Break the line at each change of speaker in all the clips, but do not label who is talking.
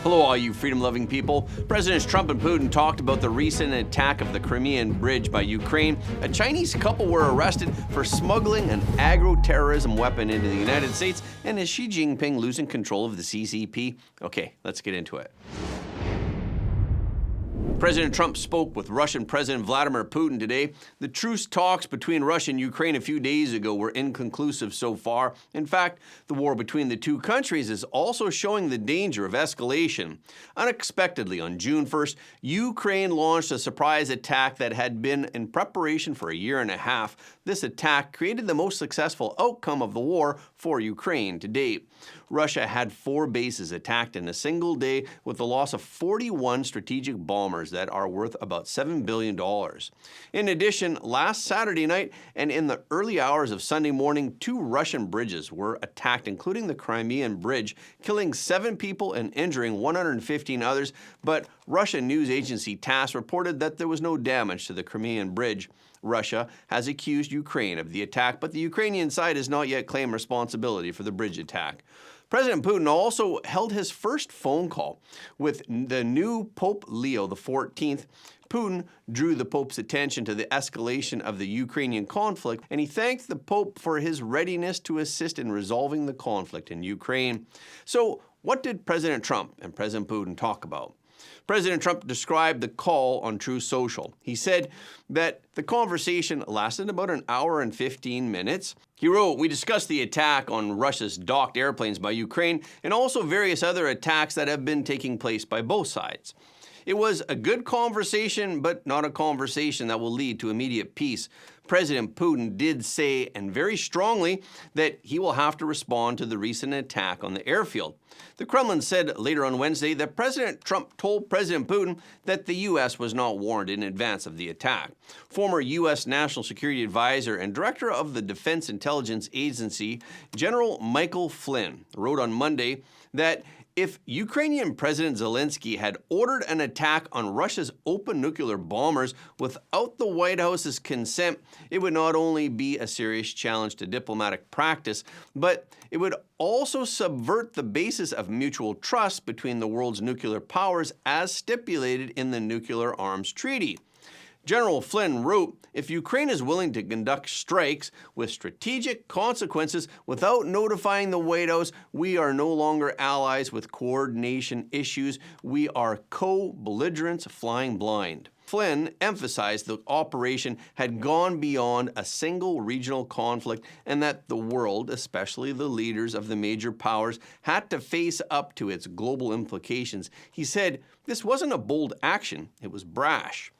Hello, all you freedom-loving people. Presidents Trump and Putin talked about the recent attack of the Crimean bridge by Ukraine. A Chinese couple were arrested for smuggling an agroterrorism weapon into the United States. And is Xi Jinping losing control of the CCP? Okay, let's get into it. President Trump spoke with Russian President Vladimir Putin today. The truce talks between Russia and Ukraine a few days ago were inconclusive so far. In fact, the war between the two countries is also showing the danger of escalation. Unexpectedly, on June 1st, Ukraine launched a surprise attack that had been in preparation for a year and a half. This attack created the most successful outcome of the war for Ukraine to date. Russia had 4 bases attacked in a single day, with the loss of 41 strategic bombers that are worth about $7 billion. In addition, last Saturday night and in the early hours of Sunday morning, 2 Russian bridges were attacked, including the Crimean bridge, killing 7 people and injuring 115 others, but Russian news agency TASS reported that there was no damage to the Crimean bridge. Russia has accused Ukraine of the attack, but the Ukrainian side has not yet claimed responsibility for the bridge attack. President Putin also held his first phone call with the new Pope Leo XIV. Putin drew the Pope's attention to the escalation of the Ukrainian conflict, and he thanked the Pope for his readiness to assist in resolving the conflict in Ukraine. So, what did President Trump and President Putin talk about? President Trump described the call on Truth Social. He said that the conversation lasted about an hour and 15 minutes. He wrote, "We discussed the attack on Russia's docked airplanes by Ukraine and also various other attacks that have been taking place by both sides. It was a good conversation, but not a conversation that will lead to immediate peace." President Putin did say, and very strongly, that he will have to respond to the recent attack on the airfield. The Kremlin said later on Wednesday that President Trump told President Putin that the U.S. was not warned in advance of the attack. Former U.S. National Security Advisor and Director of the Defense Intelligence Agency, General Michael Flynn, wrote on Monday that if Ukrainian President Zelensky had ordered an attack on Russia's open nuclear bombers without the White House's consent, it would not only be a serious challenge to diplomatic practice, but it would also subvert the basis of mutual trust between the world's nuclear powers as stipulated in the Nuclear Arms Treaty. General Flynn wrote, "If Ukraine is willing to conduct strikes with strategic consequences without notifying the White House, we are no longer allies with coordination issues. We are co-belligerents flying blind." Flynn emphasized the operation had gone beyond a single regional conflict and that the world, especially the leaders of the major powers, had to face up to its global implications. He said, "This wasn't a bold action, it was brash."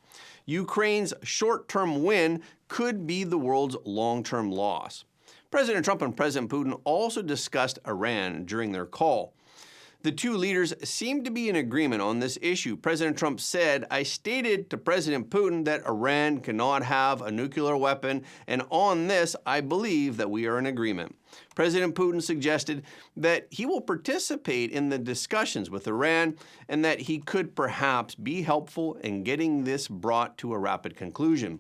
Ukraine's short-term win could be the world's long-term loss. President Trump and President Putin also discussed Iran during their call. The two leaders seemed to be in agreement on this issue. President Trump said, "I stated to President Putin that Iran cannot have a nuclear weapon, and on this, I believe that we are in agreement." President Putin suggested that he will participate in the discussions with Iran and that he could perhaps be helpful in getting this brought to a rapid conclusion.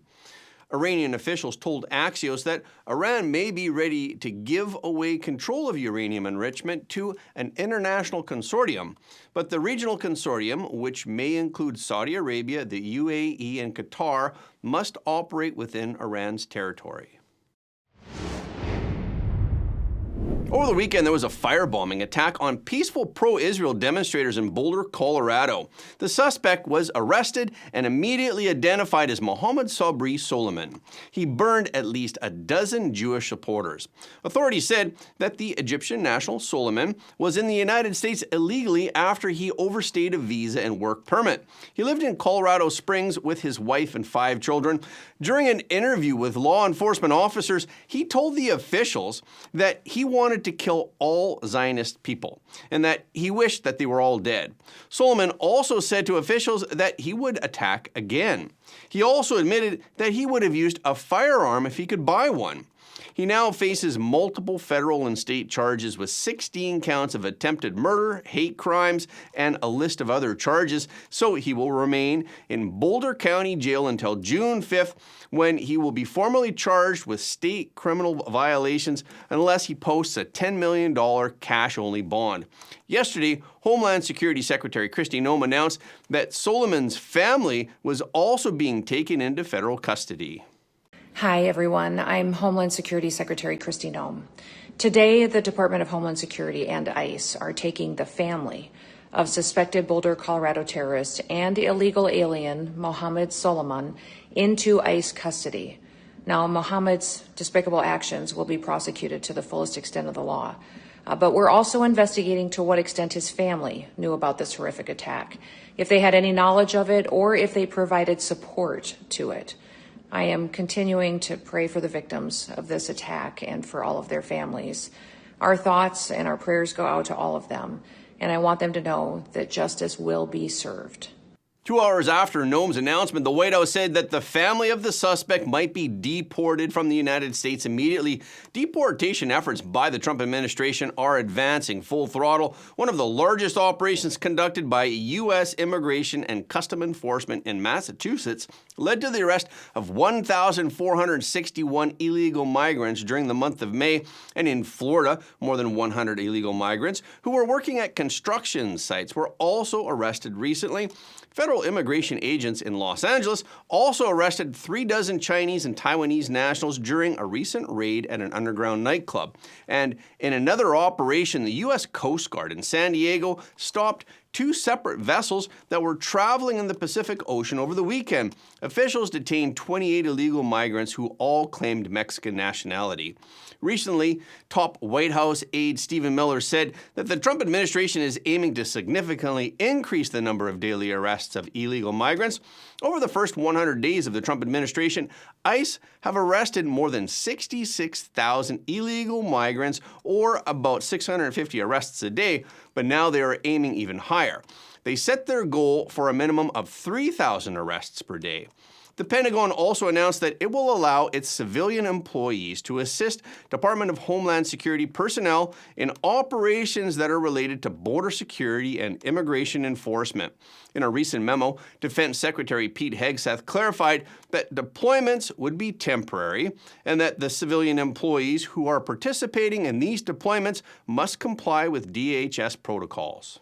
Iranian officials told Axios that Iran may be ready to give away control of uranium enrichment to an international consortium, but the regional consortium, which may include Saudi Arabia, the UAE, and Qatar, must operate within Iran's territory. Over the weekend, there was a firebombing attack on peaceful pro-Israel demonstrators in Boulder, Colorado. The suspect was arrested and immediately identified as Mohammed Sabri Soliman. He burned at least a dozen Jewish supporters. Authorities said that the Egyptian national Soliman was in the United States illegally after he overstayed a visa and work permit. He lived in Colorado Springs with his wife and 5 children. During an interview with law enforcement officers, he told the officials that he wanted to kill all Zionist people and that he wished that they were all dead. Soliman also said to officials that he would attack again. He also admitted that he would have used a firearm if he could buy one. He now faces multiple federal and state charges with 16 counts of attempted murder, hate crimes, and a list of other charges, so he will remain in Boulder County Jail until June 5th, when he will be formally charged with state criminal violations unless he posts a $10 million cash-only bond. Yesterday, Homeland Security Secretary Kristi Noem announced that Solomon's family was also being taken into federal custody.
Hi, everyone. I'm Homeland Security Secretary Kristi Noem. Today, the Department of Homeland Security and ICE are taking the family of suspected Boulder, Colorado terrorist and illegal alien Mohammed Solomon into ICE custody. Now, Mohammed's despicable actions will be prosecuted to the fullest extent of the law. But we're also investigating to what extent his family knew about this horrific attack, if they had any knowledge of it, or if they provided support to it. I am continuing to pray for the victims of this attack and for all of their families. Our thoughts and our prayers go out to all of them, and I want them to know that justice will be served.
2 hours after Noem's announcement, the White House said that the family of the suspect might be deported from the United States immediately. Deportation efforts by the Trump administration are advancing full throttle. One of the largest operations conducted by U.S. Immigration and Customs Enforcement in Massachusetts led to the arrest of 1,461 illegal migrants during the month of May. And in Florida, more than 100 illegal migrants who were working at construction sites were also arrested recently. Federal immigration agents in Los Angeles also arrested 36 Chinese and Taiwanese nationals during a recent raid at an underground nightclub. And in another operation, the U.S. Coast Guard in San Diego stopped 2 separate vessels that were traveling in the Pacific Ocean over the weekend. Officials detained 28 illegal migrants who all claimed Mexican nationality. Recently, top White House aide Stephen Miller said that the Trump administration is aiming to significantly increase the number of daily arrests of illegal migrants. Over the first 100 days of the Trump administration, ICE have arrested more than 66,000 illegal migrants, or about 650 arrests a day, but now they are aiming even higher. They set their goal for a minimum of 3,000 arrests per day. The Pentagon also announced that it will allow its civilian employees to assist Department of Homeland Security personnel in operations that are related to border security and immigration enforcement. In a recent memo, Defense Secretary Pete Hegseth clarified that deployments would be temporary and that the civilian employees who are participating in these deployments must comply with DHS protocols.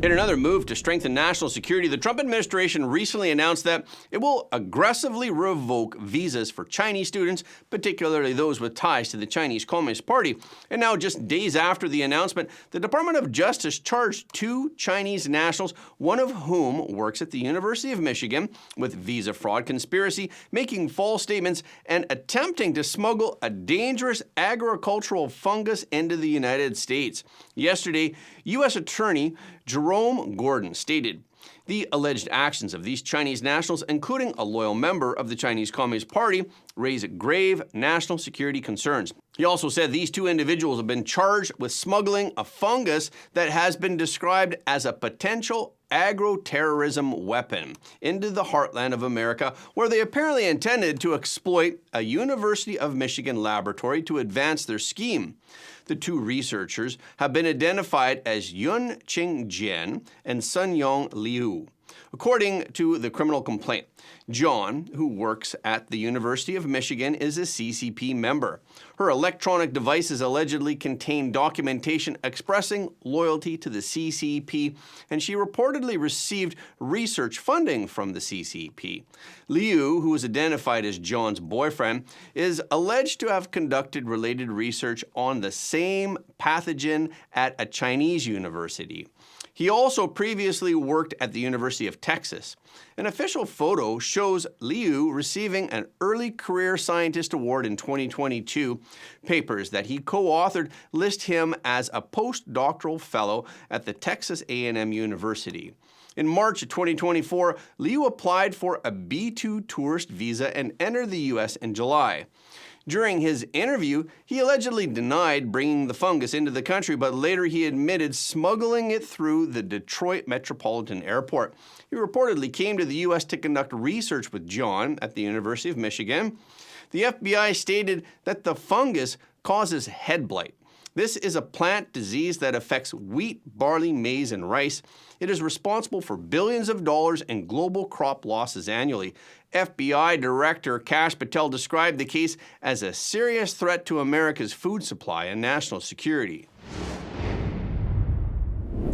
In another move to strengthen national security, the Trump administration recently announced that it will aggressively revoke visas for Chinese students, particularly those with ties to the Chinese Communist Party. And now, just days after the announcement, the Department of Justice charged 2 Chinese nationals, one of whom works at the University of Michigan, with visa fraud conspiracy, making false statements, and attempting to smuggle a dangerous agricultural fungus into the United States. Yesterday, U.S. Attorney Jerome Gordon stated, "The alleged actions of these Chinese nationals, including a loyal member of the Chinese Communist Party, raise grave national security concerns." He also said these 2 individuals have been charged with smuggling a fungus that has been described as a potential agroterrorism weapon into the heartland of America, where they apparently intended to exploit a University of Michigan laboratory to advance their scheme. The 2 researchers have been identified as Yun Qing Jian and Sun Yong Liu. According to the criminal complaint, John, who works at the University of Michigan, is a CCP member. Her electronic devices allegedly contain documentation expressing loyalty to the CCP, and she reportedly received research funding from the CCP. Liu, who was identified as John's boyfriend, is alleged to have conducted related research on the same pathogen at a Chinese university. He also previously worked at the University of Texas. An official photo shows Liu receiving an Early Career Scientist Award in 2022. Papers that he co-authored list him as a postdoctoral fellow at the Texas A&M University. In March of 2024, Liu applied for a B2 tourist visa and entered the U.S. in July. During his interview, he allegedly denied bringing the fungus into the country, but later he admitted smuggling it through the Detroit Metropolitan Airport. He reportedly came to the U.S. to conduct research with John at the University of Michigan. The FBI stated that the fungus causes head blight. This is a plant disease that affects wheat, barley, maize, and rice. It is responsible for billions of dollars in global crop losses annually. FBI Director Kash Patel described the case as a serious threat to America's food supply and national security.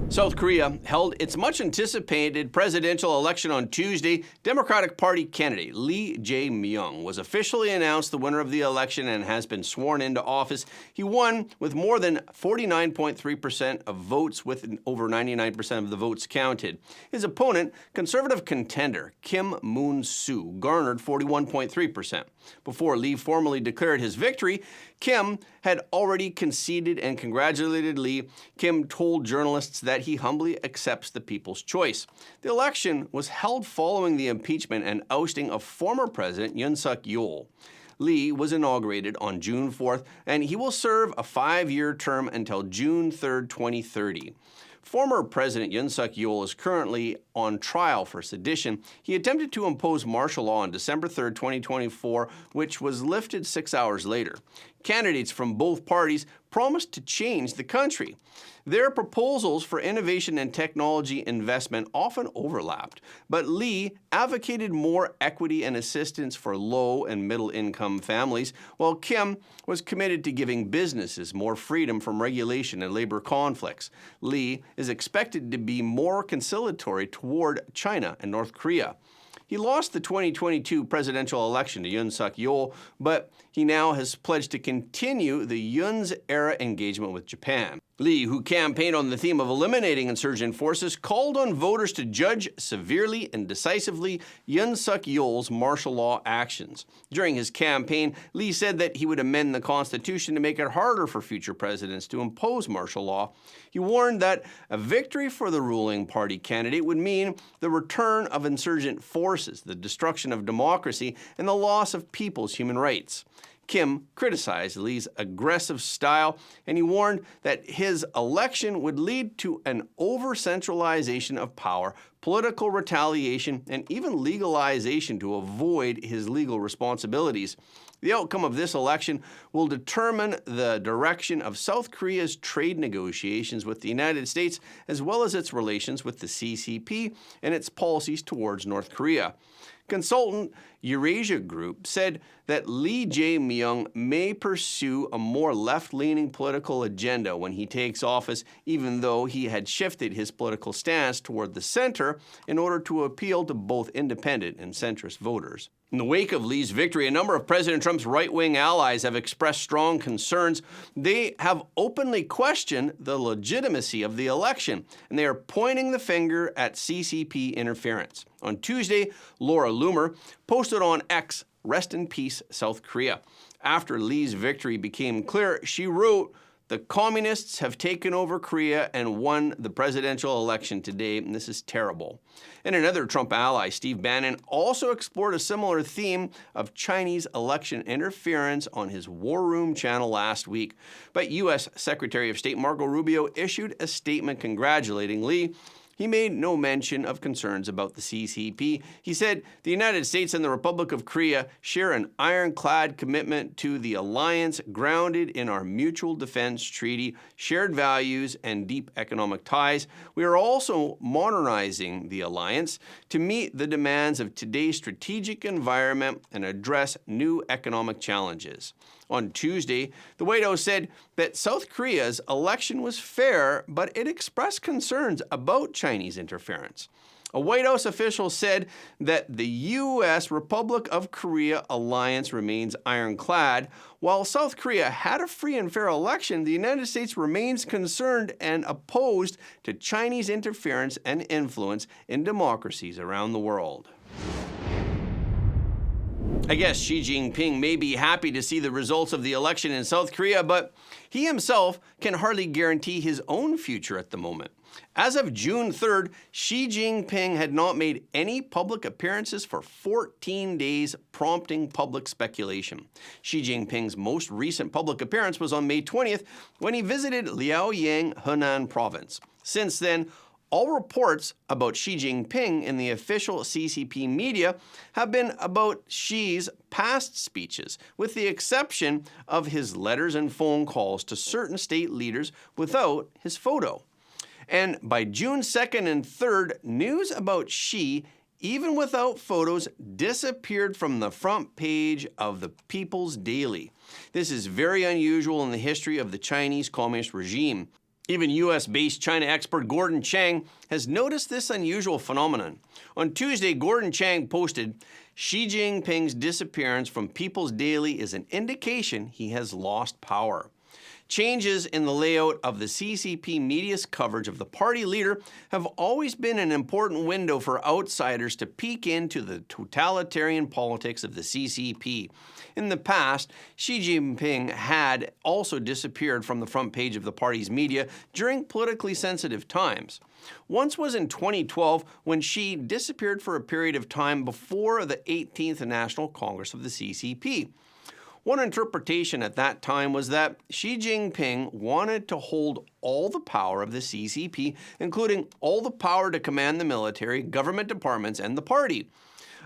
South Korea held its much-anticipated presidential election on Tuesday. Democratic Party candidate Lee Jae-myung was officially announced the winner of the election and has been sworn into office. He won with more than 49.3% of votes, with over 99% of the votes counted. His opponent, conservative contender Kim Moon-soo, garnered 41.3%. Before Lee formally declared his victory, Kim had already conceded and congratulated Lee. Kim told journalists that he humbly accepts the people's choice. The election was held following the impeachment and ousting of former President Yoon Suk-yeol. Lee was inaugurated on June 4th, and he will serve a 5-year term until June 3rd, 2030. Former President Yoon Suk-yeol is currently on trial for sedition. He attempted to impose martial law on December 3, 2024, which was lifted 6 hours later. Candidates from both parties promised to change the country. Their proposals for innovation and technology investment often overlapped, but Lee advocated more equity and assistance for low and middle-income families, while Kim was committed to giving businesses more freedom from regulation and labor conflicts. Lee is expected to be more conciliatory toward China and North Korea. He lost the 2022 presidential election to Yoon Suk-yeol, but he now has pledged to continue the Yoon's era engagement with Japan. Lee, who campaigned on the theme of eliminating insurgent forces, called on voters to judge severely and decisively Yoon Suk-yeol's martial law actions. During his campaign, Lee said that he would amend the Constitution to make it harder for future presidents to impose martial law. He warned that a victory for the ruling party candidate would mean the return of insurgent forces, the destruction of democracy, and the loss of people's human rights. Kim criticized Lee's aggressive style, and he warned that his election would lead to an over-centralization of power, political retaliation, and even legalization to avoid his legal responsibilities. The outcome of this election will determine the direction of South Korea's trade negotiations with the United States, as well as its relations with the CCP and its policies towards North Korea. Consultant Eurasia Group said that Lee Jae-myung may pursue a more left-leaning political agenda when he takes office, even though he had shifted his political stance toward the center in order to appeal to both independent and centrist voters. In the wake of Lee's victory, a number of President Trump's right-wing allies have expressed strong concerns. They have openly questioned the legitimacy of the election, and they are pointing the finger at CCP interference. On Tuesday, Laura Loomer posted on X, "Rest in peace, South Korea." After Lee's victory became clear, she wrote, "The communists have taken over Korea and won the presidential election today, and this is terrible." And another Trump ally, Steve Bannon, also explored a similar theme of Chinese election interference on his War Room channel last week. But U.S. Secretary of State Marco Rubio issued a statement congratulating Lee. He made no mention of concerns about the CCP. He said, "The United States and the Republic of Korea share an ironclad commitment to the alliance grounded in our mutual defense treaty, shared values, and deep economic ties. We are also modernizing the alliance to meet the demands of today's strategic environment and address new economic challenges." On Tuesday, the White House said that South Korea's election was fair, but it expressed concerns about Chinese interference. A White House official said that the U.S. Republic of Korea alliance remains ironclad. While South Korea had a free and fair election, the United States remains concerned and opposed to Chinese interference and influence in democracies around the world. I guess Xi Jinping may be happy to see the results of the election in South Korea, but he himself can hardly guarantee his own future at the moment. As of June 3rd, Xi Jinping had not made any public appearances for 14 days, prompting public speculation. Xi Jinping's most recent public appearance was on May 20th when he visited Liaoyang, Henan province. Since then, all reports about Xi Jinping in the official CCP media have been about Xi's past speeches, with the exception of his letters and phone calls to certain state leaders without his photo. And by June 2nd and 3rd, news about Xi, even without photos, disappeared from the front page of the People's Daily. This is very unusual in the history of the Chinese Communist regime. Even U.S.-based China expert Gordon Chang has noticed this unusual phenomenon. On Tuesday, Gordon Chang posted, "Xi Jinping's disappearance from People's Daily is an indication he has lost power." Changes in the layout of the CCP media's coverage of the party leader have always been an important window for outsiders to peek into the totalitarian politics of the CCP. In the past, Xi Jinping had also disappeared from the front page of the party's media during politically sensitive times. Once was in 2012 when Xi disappeared for a period of time before the 18th National Congress of the CCP. One interpretation at that time was that Xi Jinping wanted to hold all the power of the CCP, including all the power to command the military, government departments, and the party.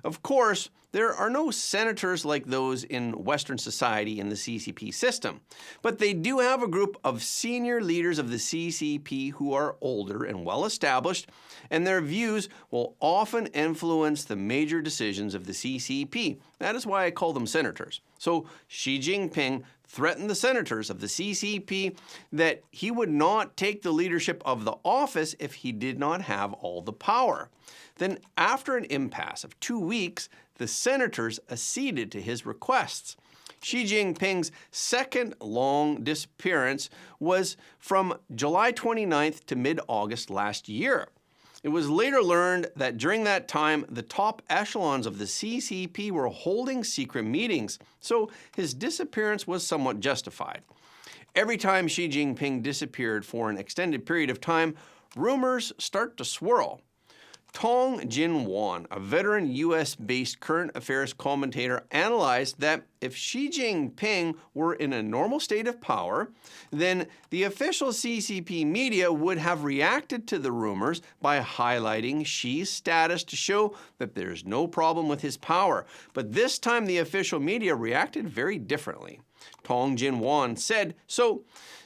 Of course, there are no senators like those in Western society in the CCP system, but they do have a group of senior leaders of the CCP who are older and well-established, and their views will often influence the major decisions of the CCP. That is why I call them senators. So Xi Jinping threatened the senators of the CCP that he would not take the leadership of the office if he did not have all the power. Then, after an impasse of 2 weeks, the senators acceded to his requests. Xi Jinping's second long disappearance was from July 29th to mid-August last year. It was later learned that during that time, the top echelons of the CCP were holding secret meetings, so his disappearance was somewhat justified. Every time Xi Jinping disappeared for an extended period of time, rumors start to swirl. Tong Jin-wan, a veteran U.S.-based current affairs commentator, analyzed that if Xi Jinping were in a normal state of power, then the official CCP media would have reacted to the rumors by highlighting Xi's status to show that there's no problem with his power. But this time the official media reacted very differently. Tong Jin-wan said, "So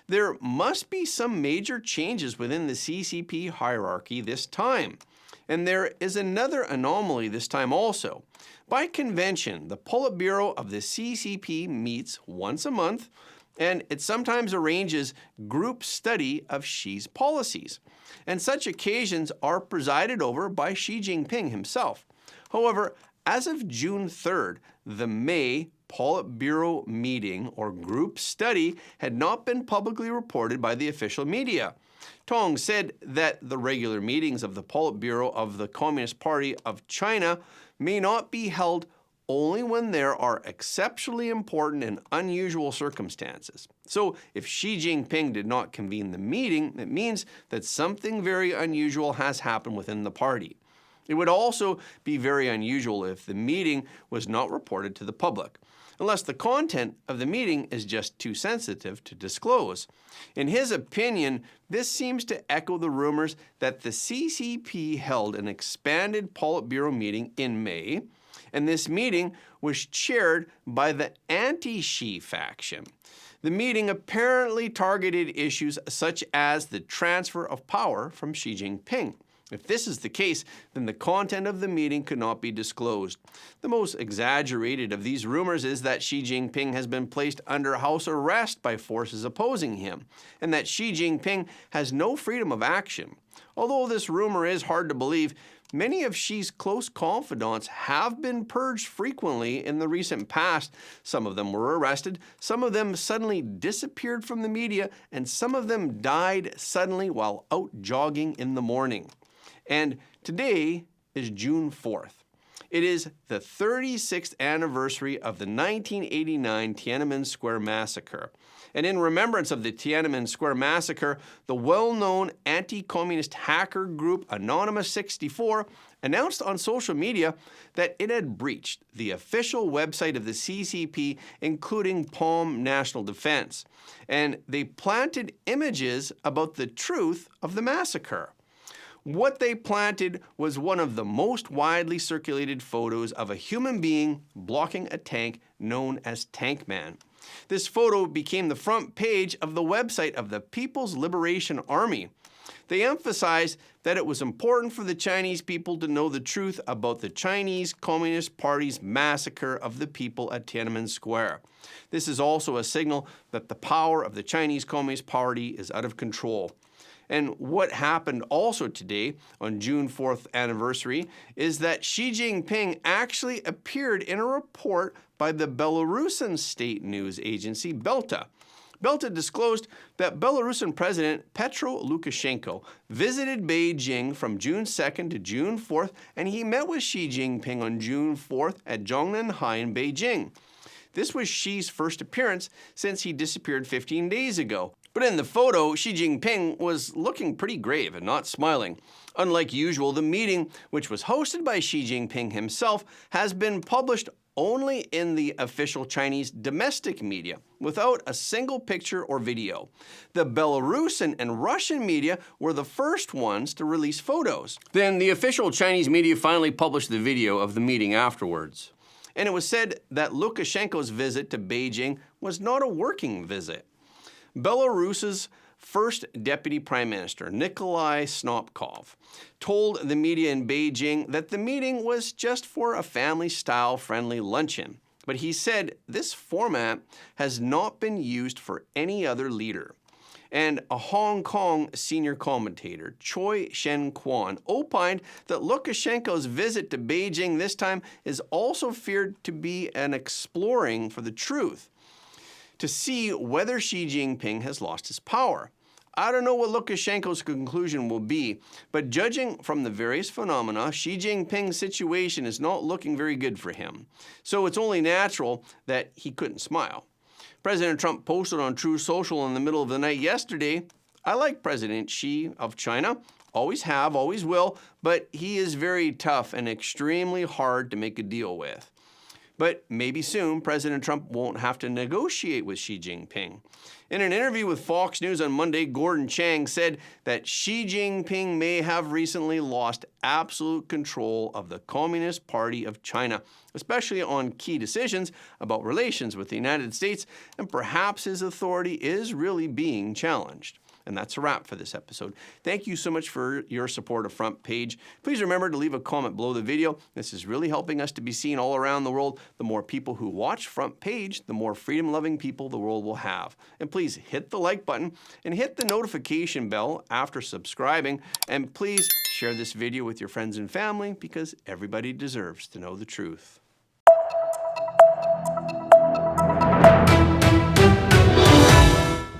there must be some major changes within the CCP hierarchy this time. And there is another anomaly this time also. By convention, the Politburo of the CCP meets once a month, and it sometimes arranges group study of Xi's policies. And such occasions are presided over by Xi Jinping himself. However, as of June 3rd, the May Politburo meeting or group study had not been publicly reported by the official media. Tong said that the regular meetings of the Politburo of the Communist Party of China may not be held only when there are exceptionally important and unusual circumstances. So if Xi Jinping did not convene the meeting, it means that something very unusual has happened within the party. It would also be very unusual if the meeting was not reported to the public, unless the content of the meeting is just too sensitive to disclose. In his opinion, this seems to echo the rumors that the CCP held an expanded Politburo meeting in May, and this meeting was chaired by the anti-Xi faction. The meeting apparently targeted issues such as the transfer of power from Xi Jinping. If this is the case, then the content of the meeting could not be disclosed. The most exaggerated of these rumors is that Xi Jinping has been placed under house arrest by forces opposing him, and that Xi Jinping has no freedom of action. Although this rumor is hard to believe, many of Xi's close confidants have been purged frequently in the recent past. Some of them were arrested, some of them suddenly disappeared from the media, and some of them died suddenly while out jogging in the morning. And today is June 4th. It is the 36th anniversary of the 1989 Tiananmen Square massacre. And in remembrance of the Tiananmen Square massacre, the well-known anti-communist hacker group Anonymous 64 announced on social media that it had breached the official website of the CCP, including POM National Defense. And they planted images about the truth of the massacre. What they planted was one of the most widely circulated photos of a human being blocking a tank known as Tank Man. This photo became the front page of the website of the People's Liberation Army. They emphasized that it was important for the Chinese people to know the truth about the Chinese Communist Party's massacre of the people at Tiananmen Square. This is also a signal that the power of the Chinese Communist Party is out of control. And what happened also today, on June 4th anniversary, is that Xi Jinping actually appeared in a report by the Belarusian state news agency, Belta. Belta disclosed that Belarusian President Petro Lukashenko visited Beijing from June 2nd to June 4th, and he met with Xi Jinping on June 4th at Zhongnanhai in Beijing. This was Xi's first appearance since he disappeared 15 days ago. But in the photo, Xi Jinping was looking pretty grave and not smiling. Unlike usual, the meeting, which was hosted by Xi Jinping himself, has been published only in the official Chinese domestic media, without a single picture or video. The Belarusian and Russian media were the first ones to release photos. Then the official Chinese media finally published the video of the meeting afterwards. And it was said that Lukashenko's visit to Beijing was not a working visit. Belarus's first deputy prime minister, Nikolai Snopkov, told the media in Beijing that the meeting was just for a family-style friendly luncheon. But he said this format has not been used for any other leader. And a Hong Kong senior commentator, Choi Shen-Kwan, opined that Lukashenko's visit to Beijing this time is also feared to be an exploring for the truth, to see whether Xi Jinping has lost his power. I don't know what Lukashenko's conclusion will be, but judging from the various phenomena, Xi Jinping's situation is not looking very good for him. So it's only natural that he couldn't smile. President Trump posted on Truth Social in the middle of the night yesterday, "I like President Xi of China, always have, always will, but he is very tough and extremely hard to make a deal with." But maybe soon, President Trump won't have to negotiate with Xi Jinping. In an interview with Fox News on Monday, Gordon Chang said that Xi Jinping may have recently lost absolute control of the Communist Party of China, especially on key decisions about relations with the United States, and perhaps his authority is really being challenged. And that's a wrap for this episode. Thank you so much for your support of Front Page. Please remember to leave a comment below the video. This is really helping us to be seen all around the world. The more people who watch Front Page, the more freedom-loving people the world will have. And please hit the like button and hit the notification bell after subscribing. And please share this video with your friends and family because everybody deserves to know the truth.